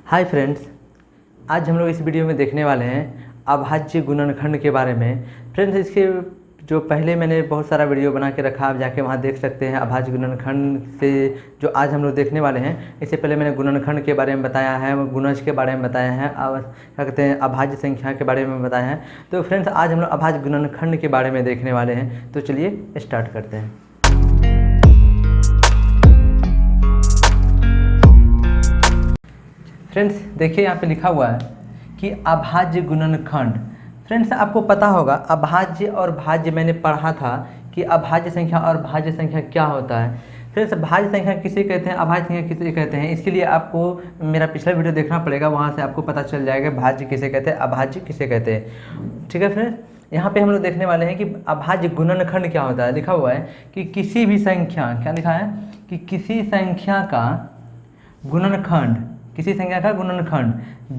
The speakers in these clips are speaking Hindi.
हाय फ्रेंड्स, आज हम लोग इस वीडियो में देखने वाले हैं अभाज्य गुणनखंड के बारे में। फ्रेंड्स, इसके जो पहले मैंने बहुत सारा वीडियो बना के रखा, आप जाके वहाँ देख सकते हैं। अभाज्य गुणनखंड से जो आज हम लोग देखने वाले हैं, इससे पहले मैंने गुणनखंड के बारे में बताया है, गुणज के बारे में बताया है, क्या कहते हैं अभाज्य संख्या के बारे में बताया है। तो फ्रेंड्स, आज हम लोग अभाज्य गुणनखंड के बारे में देखने वाले हैं। तो चलिए स्टार्ट करते हैं। फ्रेंड्स, देखिए यहाँ पे लिखा हुआ है कि अभाज्य गुणनखंड। फ्रेंड्स, आपको पता होगा अभाज्य और भाज्य मैंने पढ़ा था कि अभाज्य संख्या और भाज्य संख्या क्या होता है। फ्रेंड्स, भाज्य संख्या किसे कहते हैं, अभाज्य संख्या किसे कहते हैं, इसके लिए आपको मेरा पिछला वीडियो देखना पड़ेगा, वहाँ से आपको पता चल जाएगा भाज्य किसे कहते हैं, अभाज्य किसे कहते हैं। ठीक है फ्रेंड्स, यहाँ पे हम लोग देखने वाले हैं कि अभाज्य गुणनखंड क्या होता है। लिखा हुआ है कि किसी भी संख्या, क्या लिखा है कि किसी संख्या का गुणनखंड, किसी संख्या का गुणनखंड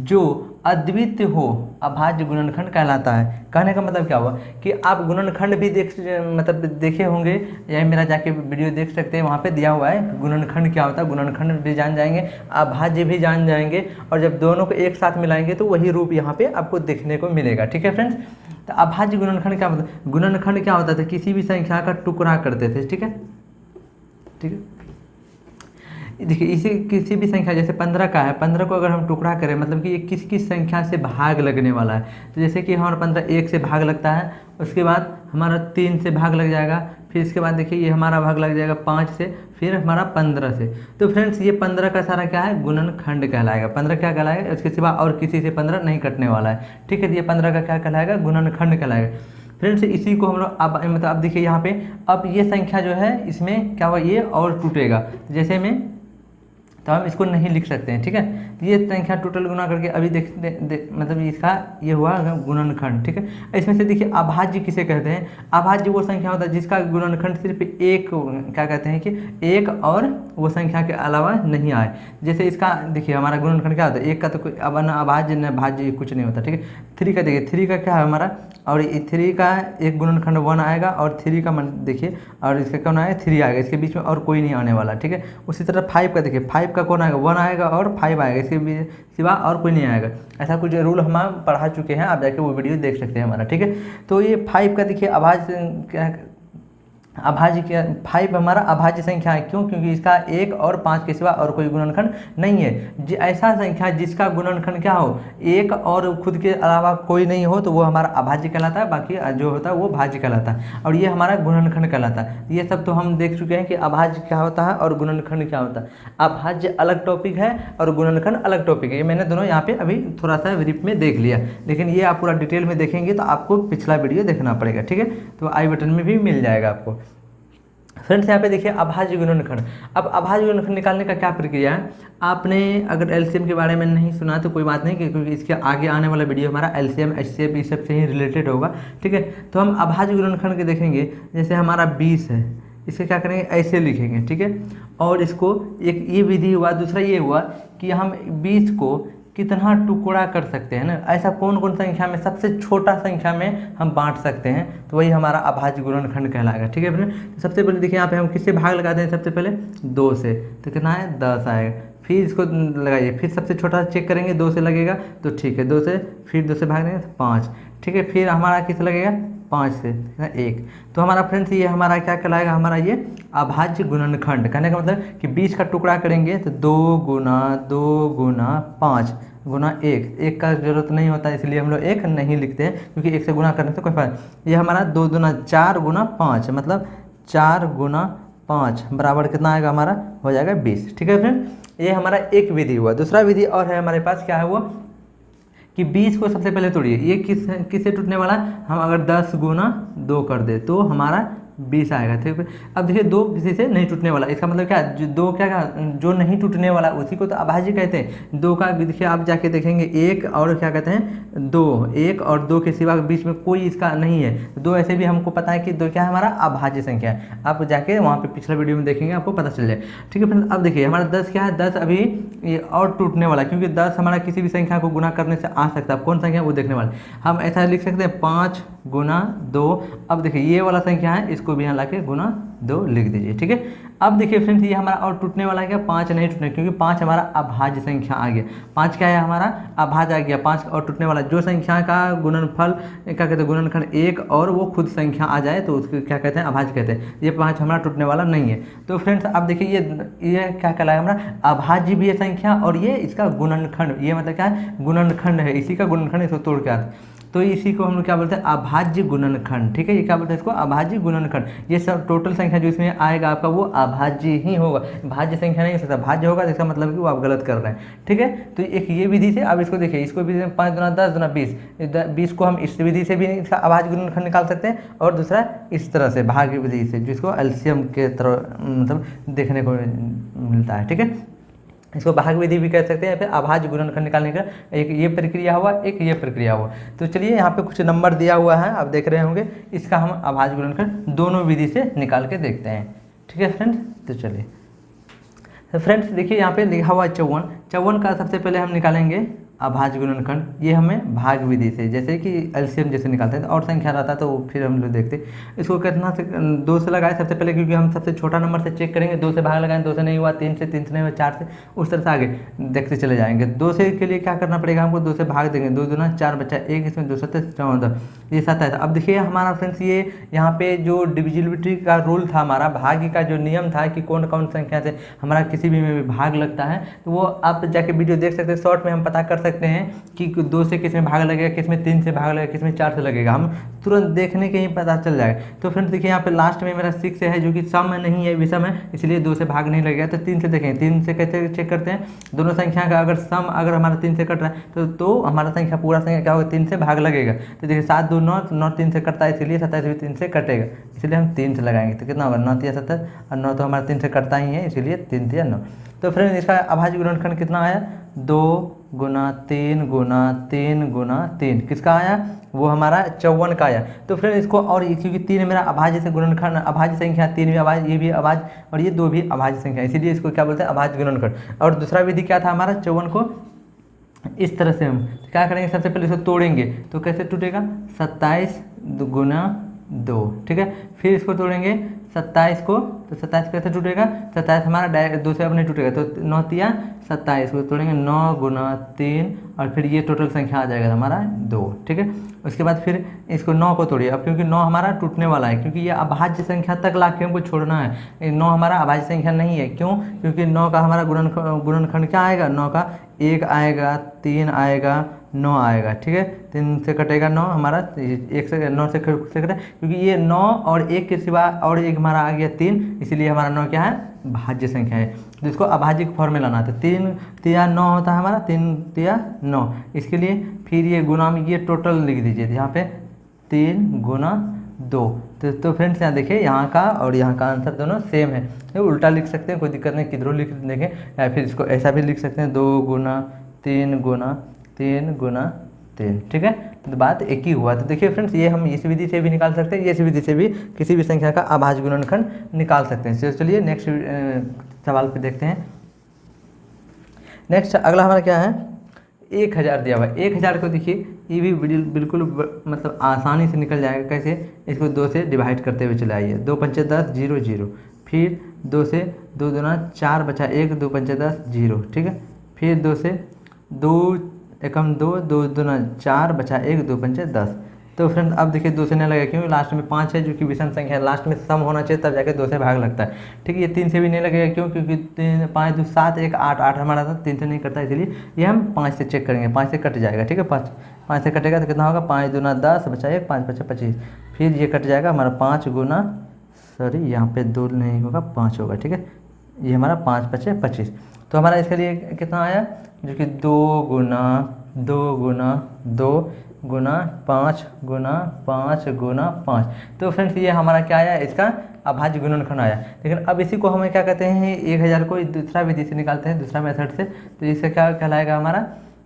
जो अद्वितीय हो अभाज्य गुणनखंड कहलाता है। कहने का मतलब क्या हुआ कि आप गुणनखंड भी देखे होंगे, या मेरा जाके वीडियो देख सकते हैं, वहाँ पे दिया हुआ है गुणनखंड क्या होता है। गुणनखंड भी जान जाएंगे, अभाज्य भी जान जाएंगे, और जब दोनों को एक साथ मिलाएंगे तो वही रूप यहाँ पे आपको देखने को मिलेगा। ठीक है फ्रेंड्स, तो अभाज्य गुणनखंड क्या होता है, गुणनखंड क्या होता था, किसी भी संख्या का टुकड़ा करते थे। ठीक है, ठीक है, देखिए इसी किसी भी संख्या, जैसे 15 का है, 15 को अगर हम टुकड़ा करें, मतलब कि ये किस किस संख्या से भाग लगने वाला है। तो जैसे कि हमारा 15 1 से भाग लगता है, उसके बाद हमारा 3 से भाग लग जाएगा, फिर इसके बाद देखिए ये हमारा भाग लग जाएगा 5 से, फिर हमारा 15 से। तो फ्रेंड्स, ये 15 का सारा क्या है, गुणनखंड कहलाएगा। 15 क्या कहलाएगा, इसके सिवा और किसी से 15 नहीं कटने वाला है। ठीक है, तो ये 15 का क्या कहलाएगा, गुणनखंड कहलाएगा। फ्रेंड्स, इसी को हम लोग अब देखिए यहाँ पे, अब ये संख्या जो है इसमें क्या हुआ, ये और टूटेगा। जैसे में तो हम इसको नहीं लिख सकते हैं। ठीक है, तो ये संख्या टोटल गुना करके अभी मतलब इसका ये हुआ गुणनखंड। ठीक है, इसमें से देखिए अभाज्य किसे कहते हैं। अभाज्य वो संख्या होता है जिसका गुणनखंड सिर्फ एक, क्या कहते हैं कि एक और वो संख्या के अलावा नहीं आए। जैसे इसका देखिए हमारा गुणनखंड क्या होता है, एक का तो कोई अब न अभाज्य न भाज्य कुछ नहीं होता। ठीक है, 3 का देखिए, 3 का क्या है हमारा, और 3 का एक गुणनखंड 1 आएगा, और 3 का मन देखिए, और इसका कौन आएगा, 3 आएगा, इसके बीच में और कोई नहीं आने वाला। ठीक है, उसी तरह 5 का देखिए, 5 का कौन आएगा, 1 आएगा और 5 आएगा, इसके सिवा और कोई नहीं आएगा। ऐसा कुछ रूल हम पढ़ा चुके हैं, आप जाके वो वीडियो देख सकते हैं हमारा। ठीक है, तो ये 5 का देखिए अभाज्य क्या, 5 हमारा अभाज्य संख्या है। क्यों, क्योंकि इसका 1 और 5 के सिवा और कोई गुणनखंड नहीं है। ऐसा संख्या जिसका गुणनखंड क्या हो, 1 और खुद के अलावा कोई नहीं हो, तो वो हमारा अभाज्य कहलाता है, बाकी जो होता है वो भाज्य कहलाता है, और ये हमारा गुणनखंड कहलाता है। ये सब तो हम देख चुके हैं कि अभाज्य क्या होता है और गुणनखंड क्या होता है। अभाज्य अलग टॉपिक है और गुणनखंड अलग टॉपिक है। ये मैंने दोनों यहाँ पे अभी थोड़ा सा ब्रीफ में देख लिया, लेकिन ये आप पूरा डिटेल में देखेंगे तो आपको पिछला वीडियो देखना पड़ेगा। ठीक है, तो आई बटन में भी मिल जाएगा आपको। फ्रेंड्स, यहाँ पे देखिए अभाज्य गुणनखंड। अब अभाज्य गुणनखंड निकालने का क्या प्रक्रिया है, आपने अगर एलसीएम के बारे में नहीं सुना तो कोई बात नहीं, क्योंकि इसके आगे आने वाला वीडियो हमारा एलसीएम एचसीएफ इस सब से ही रिलेटेड होगा। ठीक है, तो हम अभाज्य गुणनखंड के देखेंगे। जैसे हमारा 20 है, इसे क्या करेंगे, ऐसे लिखेंगे। ठीक है, और इसको एक ये विधि हुआ, दूसरा ये हुआ कि हम 20 को कितना टुकड़ा कर सकते हैं ना, ऐसा कौन कौन संख्या में सबसे छोटा संख्या में हम बांट सकते हैं, तो वही हमारा अभाज्य गुणनखंड कहलाएगा। ठीक है फ्रेंड, तो सबसे पहले देखिए यहाँ पे हम किससे भाग लगाते हैं, सबसे पहले 2 से, तो कितना है 10 आएगा। फिर इसको लगाइए, फिर सबसे छोटा चेक करेंगे, 2 से लगेगा तो ठीक है, 2 से, फिर 2 से भाग देंगे तो 5। ठीक है, फिर हमारा किस लगेगा, 5 से 1। तो हमारा फ्रेंड्स ये हमारा क्या कहलाएगा, हमारा ये अभाज्य गुणनखंड। कहने का मतलब कि 20 का टुकड़ा करेंगे तो 2 गुना 5 गुना 1 का जरूरत नहीं होता, इसलिए हम लोग 1 नहीं लिखते हैं, क्योंकि 1 से गुना करने से कोई फायदा। ये हमारा 2 दूना 4 गुना 5, मतलब 4 गुना 5 बराबर कितना आएगा, हमारा हो जाएगा 20। ठीक है फ्रेंड, ये हमारा एक विधि हुआ। दूसरा विधि और है हमारे पास, क्या है वो कि 20 को सबसे पहले तोड़िए। ये किससे टूटने वाला है, हम अगर 10 गुना 2 कर दे तो हमारा 20 आएगा। ठीक है, अब देखिए 2 किसी से नहीं टूटने वाला, इसका मतलब क्या, जो जो नहीं टूटने वाला उसी को तो अभाज्य कहते हैं। 2 का देखिए आप जाके देखेंगे, 1 और क्या कहते हैं 2, 1 और 2 के सिवा बीच में कोई इसका नहीं है। 2 ऐसे भी हमको पता है कि 2 क्या है, हमारा अभाज्य संख्या है। आप जाके वहाँ पे पिछला वीडियो में देखेंगे, आपको पता चल जाए। ठीक है फ्रेंड्स, अब देखिए हमारा 10 क्या है, 10 अभी ये और टूटने वाला है, क्योंकि 10 हमारा किसी भी संख्या को गुना करने से आ सकता है। कौन संख्या वो देखने वाला, हम ऐसा लिख सकते हैं 5 गुना 2। अब देखिए ये वाला संख्या है, इसको भी यहाँ ला के गुना 2 लिख दीजिए। ठीक है, अब देखिए फ्रेंड्स ये हमारा और टूटने वाला है क्या, 5 नहीं टूटने, क्योंकि 5 हमारा अभाज्य संख्या आ गया। 5 क्या है हमारा अभाज्य आ गया, 5 और टूटने वाला। जो संख्या का गुणनफल क्या कहते हैं, गुणनखंड 1 और वो खुद संख्या आ जाए तो उसको क्या कहते हैं, अभाज्य कहते हैं। ये 5 हमारा टूटने वाला नहीं है। तो फ्रेंड्स अब देखिए ये क्या कहलाएगा हमारा, अभाज्य भी है संख्या और ये इसका गुणनखंड, ये मतलब क्या है, गुणनखंड है, इसी का गुणनखंड इसको तोड़ के आता है। तो इसी को हम लोग क्या बोलते हैं, अभाज्य गुणनखंड। ठीक है, ये क्या बोलते हैं इसको, अभाज्य गुणनखंड। ये सब टोटल संख्या जो इसमें आएगा आपका वो अभाज्य ही होगा, भाज्य संख्या नहीं हो सकता। भाज्य होगा तो इसका मतलब कि वो आप गलत कर रहे हैं। ठीक है, तो एक ये विधि से अब इसको देखिए, इसको भी 5 गुना 10 गुना 20, 20 को हम इस विधि से भी इसका अभाज्य गुणनखंड निकाल सकते हैं, और दूसरा इस तरह से भाग्य विधि से, जिसको एलसीएम के तरह मतलब देखने को मिलता है। ठीक है, इसको भाग विधि भी कह सकते हैं, फिर अभाज्य गुणनखंड निकालने का एक ये प्रक्रिया हुआ, एक ये प्रक्रिया हुआ। तो चलिए यहाँ पे कुछ नंबर दिया हुआ है, आप देख रहे होंगे, इसका हम अभाज्य गुणनखंड दोनों विधि से निकाल के देखते हैं। ठीक है फ्रेंड्स, तो चलिए। तो फ्रेंड्स देखिए यहाँ पे लिखा हुआ है 54, 54 का सबसे पहले हम निकालेंगे अभाज्य गुणनखंड। ये हमें भाग विधि से, जैसे कि एलसीएम जैसे निकालते हैं, और संख्या रहता है तो फिर हम लोग देखते इसको कितना से 2 से लगाए सबसे पहले, क्योंकि हम सबसे छोटा नंबर से चेक करेंगे। 2 से भाग लगाएं, 2 से नहीं हुआ, 3 से नहीं हुआ, 4 से, उस तरह से आगे देखते चले जाएंगे। 2 से के लिए क्या करना पड़ेगा हमको, 2 से भाग देंगे, 2 दूना 4 बचा 1, इसमें 2 7 14, ये 27। अब देखिए हमारा फ्रेंड्स ये यहाँ पे जो डिविजिबिलिटी का रूल था, हमारा भाग्य का जो नियम था कि कौन कौन संख्या से हमारा किसी भी में भाग लगता है, तो वो आप जाके वीडियो देख सकते हैं, शॉर्ट में हम पता कर सकते हैं कि 2 से किस में भाग लगेगा, किस में 3 से भाग लगेगा, किस में 4 से लगेगा, हम तुरंत देखने के ही पता चल जाएगा। तो फ्रेंड्स देखिए यहाँ पे लास्ट में मेरा 6 है, जो कि सम में नहीं है, विषम है, इसलिए 2 से भाग नहीं लगेगा। तो 3 से देखें, 3 से कैसे चेक करते हैं, दोनों संख्या का अगर सम अगर हमारा 3 से कट रहा है तो हमारा संख्या पूरा संख्या क्या होगा, 3 से भाग लगेगा। तो देखिए 7 2 9, 9 3 से कटता है, इसलिए 27 भी 3 से कटेगा, इसलिए हम 3 से लगाएंगे। तो कितना होगा, 9 3 70, और 9 तो हमारा 3 से कटता ही है, इसलिए 3 3 9। तो फ्रेंड्स इसका अभाज्य गुणनखंड कितना आया, 2 गुना 3 गुना 3 गुना 3, किसका आया, वो हमारा 54 का आया। तो फ्रेंड इसको, और क्योंकि 3 मेरा अभाज्य से गुणनखंड, अभाज्य संख्या 3 भी अभाज्य, ये भी अभाज्य, और ये 2 भी अभाज्य संख्या, इसीलिए इसको क्या बोलते हैं, अभाज्य गुणनखंड। और दूसरा विधि क्या था हमारा, 54 को इस तरह से हम क्या करेंगे, सबसे पहले इसको तोड़ेंगे, तो कैसे टूटेगा, 27 गुना 2। ठीक है, फिर इसको तोड़ेंगे 27 को, तो 27 कैसे टूटेगा, 27 हमारा 2 से अब नहीं टूटेगा, तो 9 तिया 27 को तोड़ेंगे, 9 गुना 3, और फिर ये टोटल संख्या आ जाएगा हमारा 2। ठीक है, उसके बाद फिर इसको 9 को तोड़िए, अब क्योंकि 9 हमारा टूटने वाला है, क्योंकि ये अभाज्य संख्या तक ला के हमको छोड़ना है। 9 हमारा अभाज्य संख्या नहीं है, क्यों, क्योंकि 9 का हमारा गुणनखंड क्या आएगा, 9 का 1 आएगा, 3 आएगा, 9 आएगा। ठीक है, 3 से कटेगा 9 हमारा, 1 से 9 से कटेगा, क्योंकि ये 9 और 1 के सिवा और एक हमारा आ गया 3, इसलिए हमारा 9 क्या है, भाज्य संख्या है, जिसको अभाज्य फॉर्म में लाना था। 3 तिया 9 होता है हमारा, 3 तिया 9, इसके लिए फिर ये गुना में ये टोटल लिख दीजिए, यहाँ पे 3 गुना 2। तो फ्रेंड्स यहाँ देखिए, यहाँ का और यहाँ का आंसर दोनों सेम है, तो उल्टा लिख सकते हैं, कोई दिक्कत नहीं, किधरों लिख देंगे, या फिर इसको ऐसा भी लिख सकते हैं, 2 गुना 3 गुना 3 गुना 3। ठीक है, तो बात एक ही हुआ। तो देखिए फ्रेंड्स, ये हम इस विधि से भी निकाल सकते हैं, इस विधि से भी किसी भी संख्या का अभाज्य गुणनखंड निकाल सकते हैं। चलिए नेक्स्ट सवाल पे देखते हैं। नेक्स्ट अगला हमारा क्या है, 1000 दिया हुआ है। 1000 को देखिए, ये भी बिल्कुल मतलब आसानी से निकल जाएगा। कैसे, इसको 2 से डिवाइड करते हुए चले आइए, 2 पंचे 10 0 0, फिर 2 से 2 दूना 4 बचा 1, 2 पंचे 10 0। ठीक है, फिर 2 से 2 एकम 2, 2 दूना 4 बचा 1, 2 पंचे 10। तो फ्रेंड्स अब देखिए 2 से नहीं लगेगा, क्योंकि लास्ट में 5 है, जो कि विषम संख्या है, लास्ट में सम होना चाहिए, तब जाके 2 से भाग लगता है। ठीक है, ये 3 से भी नहीं लगेगा, क्यों, क्योंकि 3 5 2 7 1 8 8 हमारा था, 3 से नहीं करता, इसलिए ये हम 5 से चेक करेंगे, 5 से कट जाएगा। ठीक है, 5 से कटेगा तो कितना होगा, 5 दूना 10 बचा 1, 5 बचा 25, फिर ये कट जाएगा हमारा 5 गुना, सॉरी यहाँ पे 2 नहीं होगा, 5 होगा। ठीक है, ये हमारा 5 बचे 25। तो हमारा इसके लिए कितना आया, जो कि 2 गुना 2 गुना 2 गुना 5 गुना 5 गुना 5। तो फ्रेंड्स ये हमारा क्या आया, इसका अभाज्य गुणनखंड आया। लेकिन अब इसी को हमें क्या कहते हैं, 1000 को दूसरा विधि से निकालते हैं, दूसरा मेथड से। तो इससे क्या कहलाएगा हमारा,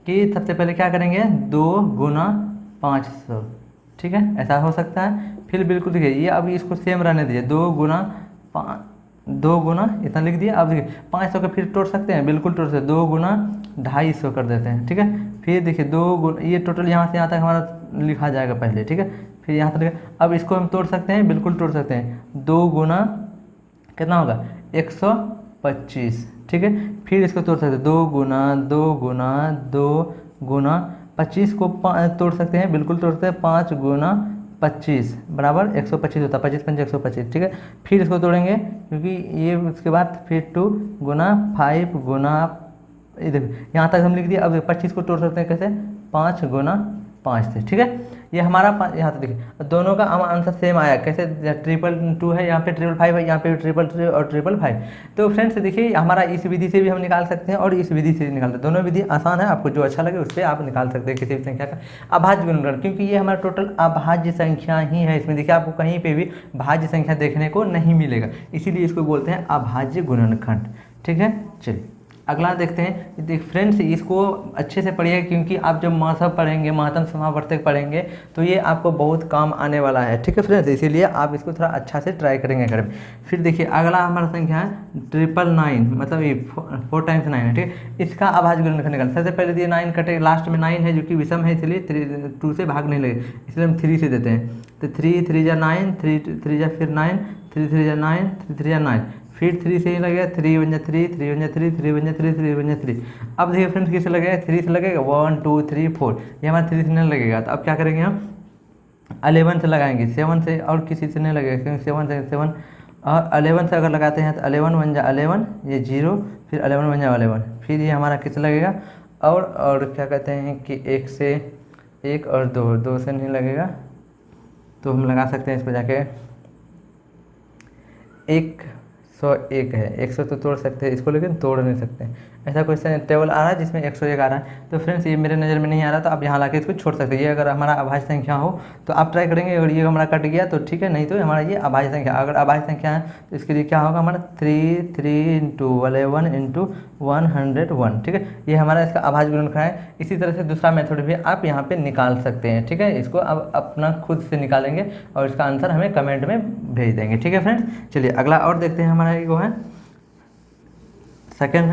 कि सबसे पहले क्या करेंगे, 2 गुना 500। ठीक है, ऐसा हो सकता है। फिर बिल्कुल देखिए, ये अभी इसको सेम रहने दीजिए, 2 गुना इतना लिख दिया। अब देखिए 500 का फिर तोड़ सकते हैं, बिल्कुल तोड़ सकते हैं, 2 गुना 250 कर देते हैं। ठीक है, फिर देखिए 2 गुना, ये टोटल यहाँ से यहाँ तक हमारा लिखा जाएगा पहले। ठीक है, फिर यहाँ तक। अब इसको हम तोड़ सकते हैं, बिल्कुल तोड़ सकते हैं, 2 गुना कितना होगा 125, ठीक है। फिर इसको तोड़ सकते हैं 2 गुना 2 गुना 2 गुना 25 को तोड़ सकते हैं, बिल्कुल तोड़ सकते हैं, 5 गुना 25 बराबर 125 होता है, 25 पंजे 125, ठीक है। फिर इसको तोड़ेंगे क्योंकि ये उसके बाद फिर 2 गुना 5 गुना, इधर यहाँ तक हम लिख दिया। अब 25 को तोड़ सकते हैं कैसे, 5 गुना 5 से, ठीक है। ये हमारा यहाँ तक देखिए दोनों का आंसर सेम आया, कैसे 222 है, यहाँ पे 555 है, यहाँ पे 333 और 555। तो फ्रेंड्स देखिए हमारा इस विधि से भी हम निकाल सकते हैं और इस विधि से भी निकालते हैं, दोनों विधि आसान है, आपको जो अच्छा लगे उससे आप निकाल सकते हैं किसी भी संख्या का अभाज्य गुणनखंड, क्योंकि ये हमारा टोटल अभाज्य संख्या ही है। इसमें देखिए आपको कहीं पर भी भाज्य संख्या देखने को नहीं मिलेगा, इसीलिए इसको बोलते हैं अभाज्य गुणनखंड, ठीक है। चलिए अगला देखते हैं। देख फ्रेंड्स इसको अच्छे से पढ़िए, क्योंकि आप जब महत्व पढ़ेंगे, महत्तम समावर्तक पढ़ेंगे तो ये आपको बहुत काम आने वाला है, ठीक है फ्रेंड्स। इसीलिए आप इसको थोड़ा अच्छा से ट्राई करेंगे घर में। फिर देखिए अगला हमारा संख्या है 999, मतलब ये 4 टाइम्स 9 है, ठीक है। इसका अभाज्य गुणनखंड निकालना, सबसे पहले दिए 9 कटेगा, लास्ट में 9 है जो कि विषम है, इसलिए 2 से भाग नहीं लगे, इसलिए हम 3 से देते हैं। तो 3 3 जा 9, 3 जा फिर 9, 3 3 जा 9, 3 3 जा 9, फिर 3 से ही लगेगा, 3 बन जा 3, 3 बन जा 3, 3 बन जा 3, 3 बन जा 3। अब देखिए फ्रेंड्स किससे लगेगा, 3 से लगेगा, 1 2 3 4, ये हमारा 3 से नहीं लगेगा। तो अब क्या करेंगे हम 11 से लगाएंगे, 7 से और किसी से नहीं लगेगा, क्योंकि 7 से 7 और 11 से अगर लगाते हैं तो 11 बन जा 11, ये 0, फिर 11 बन जा 11, फिर ये हमारा किस लगेगा, और क्या कहते हैं कि 1 से 1 और 2 से नहीं लगेगा, तो हम लगा सकते हैं इसको जाके 101 है, 100 तो तोड़ सकते हैं इसको, लेकिन तोड़ नहीं सकते। ऐसा क्वेश्चन टेबल आ रहा है जिसमें 101 आ रहा है, तो फ्रेंड्स ये मेरे नज़र में नहीं आ रहा, तो आप यहाँ लाके इसको छोड़ सकते हैं। ये अगर हमारा अभाज्य संख्या हो तो आप ट्राई करेंगे, अगर ये हमारा कट गया तो ठीक है, नहीं तो हमारा ये अभाज्य संख्या, अगर अभाज्य संख्या है तो इसके लिए क्या होगा हमारा 3 3 × 11 × 101, ठीक है। ये हमारा इसका अभाज्य गुणनखंड है। इसी तरह से दूसरा मेथड भी आप यहाँ पे निकाल सकते हैं, ठीक है। इसको अब अपना खुद से निकालेंगे और इसका आंसर हमें कमेंट में भेज देंगे, ठीक है फ्रेंड्स। चलिए अगला और देखते हैं, हमारा वो है सेकेंड,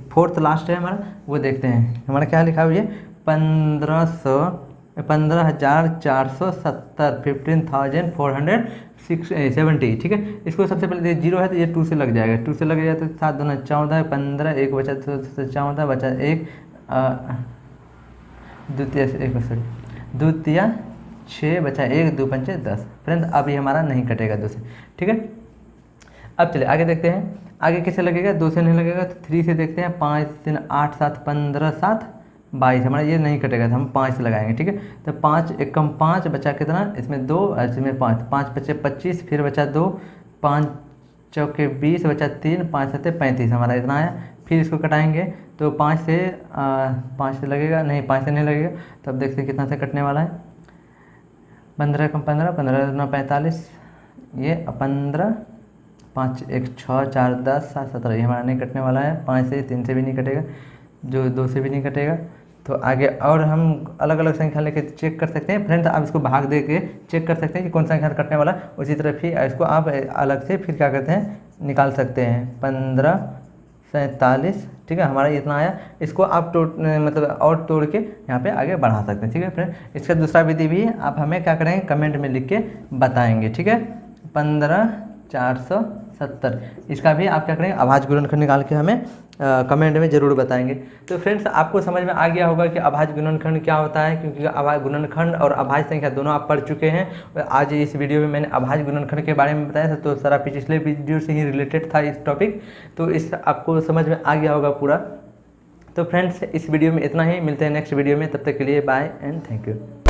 4th लास्ट है हमारा, वो देखते हैं। हमारा क्या लिखा हुआ है 15,470, 15,470, ठीक है। इसको सबसे पहले 0 है तो ये 2 से लग जाएगा, 2 से लग जाएगा तो 7 दूना 14, 15, 1 बचा तो 14 बचा 1, द्वितीय 6 बचा 1, 2 पंचे 10। फ्रेंड्स अभी हमारा नहीं कटेगा 2 से, ठीक है। अब चलिए आगे देखते हैं, आगे कैसे लगेगा, 2 से नहीं लगेगा तो 3 से देखते हैं। 5 3 8 7 15 7 22, हमारा ये नहीं कटेगा तो हम 5 से लगाएंगे, ठीक है। तो 5 एकम 5 बचा कितना, इसमें 2, इसमें 5, 5 बचे 25, फिर बचा 2, 5 चौके 20 बचा 3, 5 7 35, हमारा इतना आया। फिर इसको कटाएंगे तो 5 से लगेगा, नहीं 5 से नहीं लगेगा, तो अब देखते हैं कितना से कटने वाला है। 15 कम 15, 15 9 45, ये 15, 5 1 6 4 10 7 17, ये हमारा नहीं कटने वाला है। 5 से 3 से भी नहीं कटेगा, जो 2 से भी नहीं कटेगा। तो आगे और हम अलग अलग संख्या लेके चेक कर सकते हैं फ्रेंड्स, आप इसको भाग दे के चेक कर सकते हैं कि कौन सा संख्या कटने वाला। उसी तरह फिर इसको आप अलग से फिर क्या करते हैं निकाल सकते हैं। 15 47, ठीक है, हमारा इतना आया। इसको आप मतलब और तोड़ के यहाँ पे आगे बढ़ा सकते हैं, ठीक है फ्रेंड। इसका दूसरा विधि भी है, आप हमें क्या करेंगे कमेंट में लिख के बताएंगे, ठीक है। 15,470, इसका भी आप क्या करेंगे अभाज्य गुणनखंड निकाल के हमें कमेंट में ज़रूर बताएंगे। तो फ्रेंड्स आपको समझ में आ गया होगा कि अभाज्य गुणनखंड क्या होता है, क्योंकि अभाज्य गुणनखंड और अभाज्य संख्या दोनों आप पढ़ चुके हैं। आज इस वीडियो में मैंने अभाज्य गुणनखंड के बारे में बताया था, तो सारा पिछले वीडियो से ही रिलेटेड था इस टॉपिक, तो इस आपको समझ में आ गया होगा पूरा। तो फ्रेंड्स इस वीडियो में इतना ही, मिलते हैं नेक्स्ट वीडियो में, तब तक के लिए बाय एंड थैंक यू।